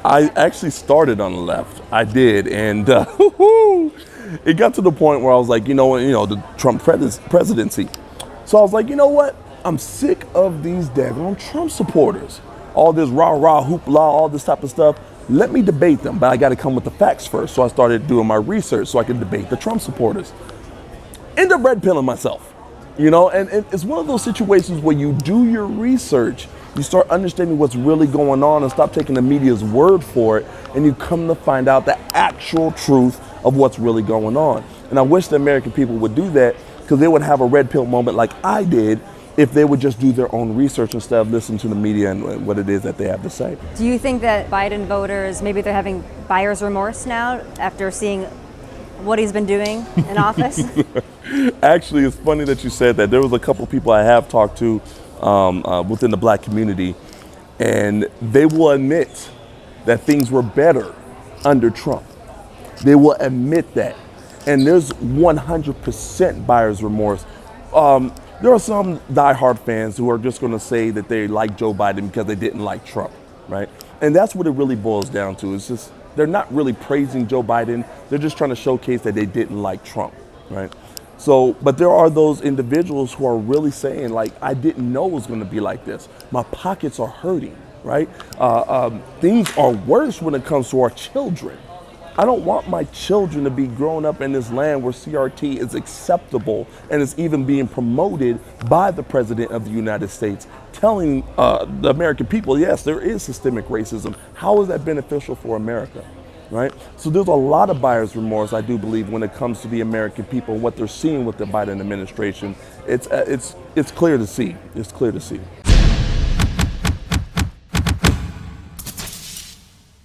I actually started on the left. I did, and it got to the point where I was like, the Trump presidency. So I was like, you know what? I'm sick of these daggone Trump supporters. All this rah rah hoopla, all this type of stuff. Let me debate them, but I got to come with the facts first. So I started doing my research so I could debate the Trump supporters. End up red pilling myself, and it's one of those situations where you do your research, you start understanding what's really going on and stop taking the media's word for it, and you come to find out the actual truth of what's really going on. And I wish the American people would do that, because they would have a red pill moment like I did if they would just do their own research instead of listening to the media and what it is that they have to say. Do you think that Biden voters, maybe they're having buyer's remorse now after seeing what he's been doing in office? Actually, it's funny that you said that. There was a couple people I have talked to within the black community, and they will admit that things were better under Trump. They will admit that. And there's 100% buyer's remorse. There are some diehard fans who are just going to say that they like Joe Biden because they didn't like Trump, right? And that's what it really boils down to. It's just they're not really praising Joe Biden. They're just trying to showcase that they didn't like Trump, right? So, but there are those individuals who are really saying, like, I didn't know it was going to be like this. My pockets are hurting, right? Things are worse when it comes to our children. I don't want my children to be growing up in this land where CRT is acceptable and is even being promoted by the President of the United States, telling the American people, yes, there is systemic racism. How is that beneficial for America, right? So there's a lot of buyer's remorse, I do believe, when it comes to the American people and what they're seeing with the Biden administration. It's clear to see. It's clear to see.